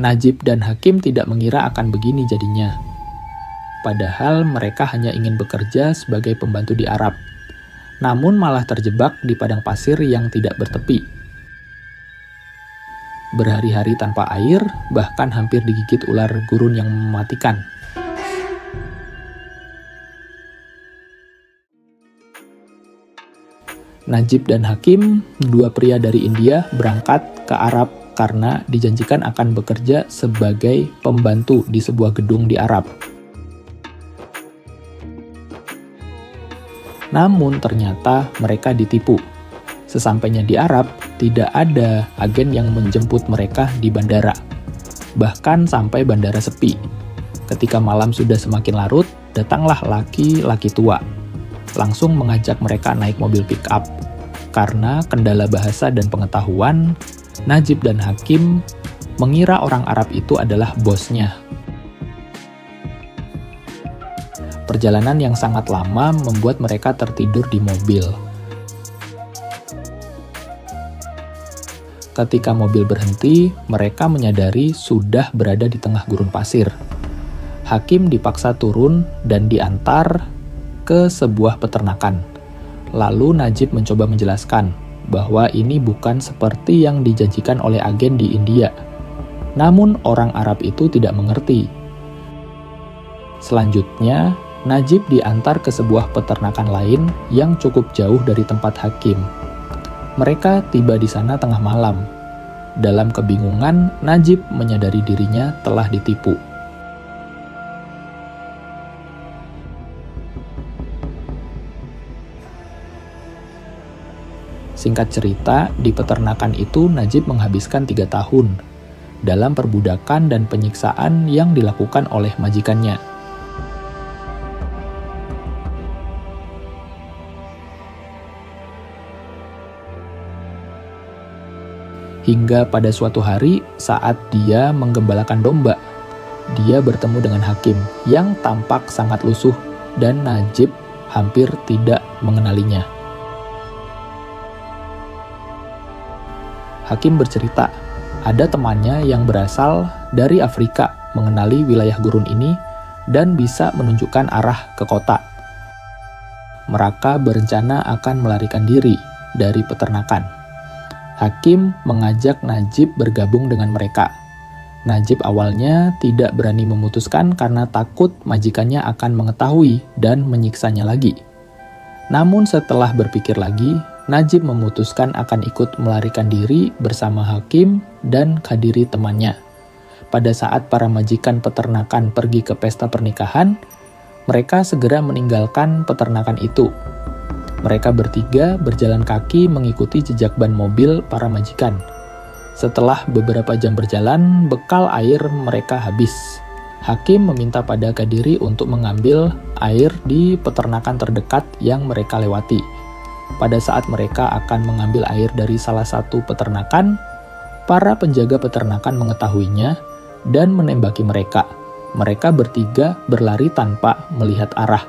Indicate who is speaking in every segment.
Speaker 1: Najib dan Hakim tidak mengira akan begini jadinya. Padahal mereka hanya ingin bekerja sebagai pembantu di Arab. Namun malah terjebak di padang pasir yang tidak bertepi. Berhari-hari tanpa air, bahkan hampir digigit ular gurun yang mematikan. Najib dan Hakim, dua pria dari India, berangkat ke Arab karena dijanjikan akan bekerja sebagai pembantu di sebuah gedung di Arab. Namun ternyata mereka ditipu. Sesampainya di Arab, tidak ada agen yang menjemput mereka di bandara. Bahkan sampai bandara sepi. Ketika malam sudah semakin larut, datanglah laki-laki tua. Langsung mengajak mereka naik mobil pick-up. Karena kendala bahasa dan pengetahuan, Najib dan Hakim mengira orang Arab itu adalah bosnya. Perjalanan yang sangat lama membuat mereka tertidur di mobil. Ketika mobil berhenti, mereka menyadari sudah berada di tengah gurun pasir. Hakim dipaksa turun dan diantar ke sebuah peternakan. Lalu Najib mencoba menjelaskan bahwa ini bukan seperti yang dijanjikan oleh agen di India. Namun orang Arab itu tidak mengerti. Selanjutnya, Najib diantar ke sebuah peternakan lain yang cukup jauh dari tempat Hakim. Mereka tiba di sana tengah malam. Dalam kebingungan, Najib menyadari dirinya telah ditipu. Singkat cerita, di peternakan itu Najib menghabiskan 3 tahun dalam perbudakan dan penyiksaan yang dilakukan oleh majikannya. Hingga pada suatu hari saat dia menggembalakan domba, dia bertemu dengan Hakim yang tampak sangat lusuh dan Najib hampir tidak mengenalinya. Hakim bercerita, ada temannya yang berasal dari Afrika mengenali wilayah gurun ini dan bisa menunjukkan arah ke kota. Mereka berencana akan melarikan diri dari peternakan. Hakim mengajak Najib bergabung dengan mereka. Najib awalnya tidak berani memutuskan karena takut majikannya akan mengetahui dan menyiksanya lagi. Namun setelah berpikir lagi, Najib memutuskan akan ikut melarikan diri bersama Hakim dan Khadiri temannya. Pada saat para majikan peternakan pergi ke pesta pernikahan, mereka segera meninggalkan peternakan itu. Mereka bertiga berjalan kaki mengikuti jejak ban mobil para majikan. Setelah beberapa jam berjalan, bekal air mereka habis. Hakim meminta pada Khadiri untuk mengambil air di peternakan terdekat yang mereka lewati. Pada saat mereka akan mengambil air dari salah satu peternakan, para penjaga peternakan mengetahuinya dan menembaki mereka. Mereka bertiga berlari tanpa melihat arah.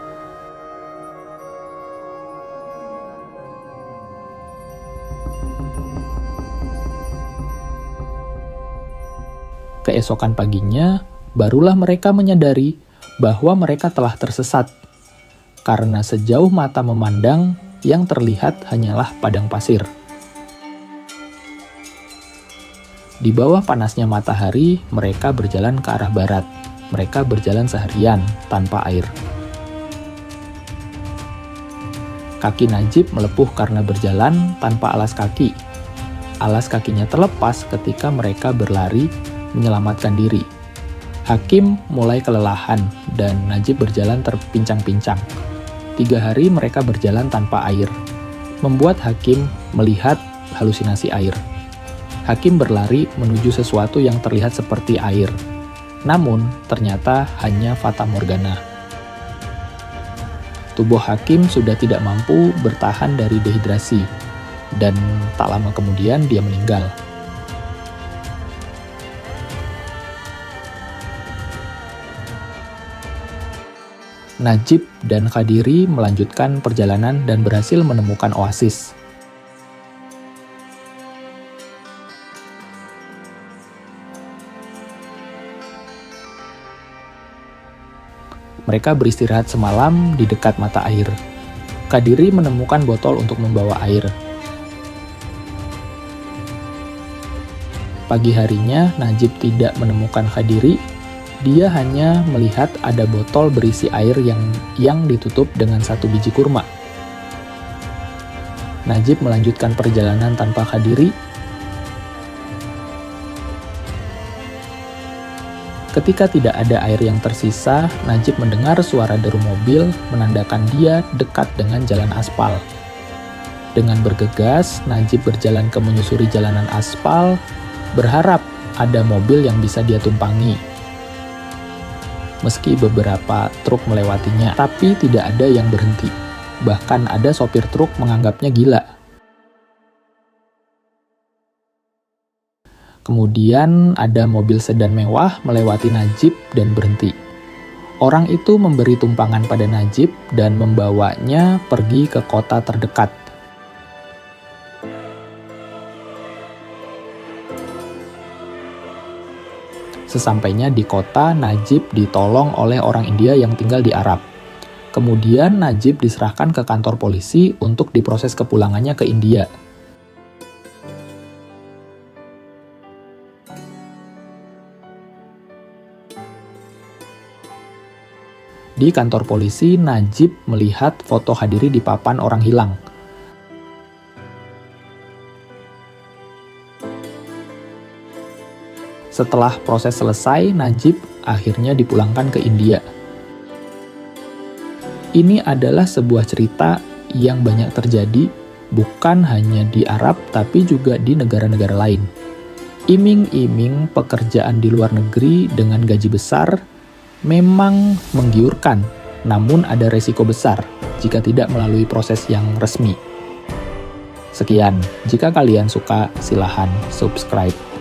Speaker 1: Keesokan paginya, barulah mereka menyadari bahwa mereka telah tersesat. Karena sejauh mata memandang, yang terlihat hanyalah padang pasir. Di bawah panasnya matahari, mereka berjalan ke arah barat. Mereka berjalan seharian tanpa air. Kaki Najib melepuh karena berjalan tanpa alas kaki. Alas kakinya terlepas ketika mereka berlari menyelamatkan diri. Hakim mulai kelelahan dan Najib berjalan terpincang-pincang. 3 hari mereka berjalan tanpa air, membuat Hakim melihat halusinasi air. Hakim berlari menuju sesuatu yang terlihat seperti air, namun ternyata hanya fata morgana. Tubuh Hakim sudah tidak mampu bertahan dari dehidrasi, dan tak lama kemudian dia meninggal. Najib dan Khadiri melanjutkan perjalanan dan berhasil menemukan oasis. Mereka beristirahat semalam di dekat mata air. Qadiri menemukan botol untuk membawa air. Pagi harinya, Najib tidak menemukan Qadiri. Dia hanya melihat ada botol berisi air yang ditutup dengan satu biji kurma. Najib melanjutkan perjalanan tanpa Qadiri. Ketika tidak ada air yang tersisa, Najib mendengar suara deru mobil menandakan dia dekat dengan jalan aspal. Dengan bergegas, Najib berjalan ke menyusuri jalanan aspal, berharap ada mobil yang bisa dia tumpangi. Meski beberapa truk melewatinya, tapi tidak ada yang berhenti. Bahkan ada sopir truk menganggapnya gila. Kemudian ada mobil sedan mewah melewati Najib dan berhenti. Orang itu memberi tumpangan pada Najib dan membawanya pergi ke kota terdekat. Sesampainya di kota, Najib ditolong oleh orang India yang tinggal di Arab. Kemudian Najib diserahkan ke kantor polisi untuk diproses kepulangannya ke India. Di kantor polisi, Najib melihat foto Qadiri di papan orang hilang. Setelah proses selesai, Najib akhirnya dipulangkan ke India. Ini adalah sebuah cerita yang banyak terjadi, bukan hanya di Arab, tapi juga di negara-negara lain. Iming-iming pekerjaan di luar negeri dengan gaji besar memang menggiurkan, namun ada resiko besar jika tidak melalui proses yang resmi. Sekian, jika kalian suka, silahkan subscribe.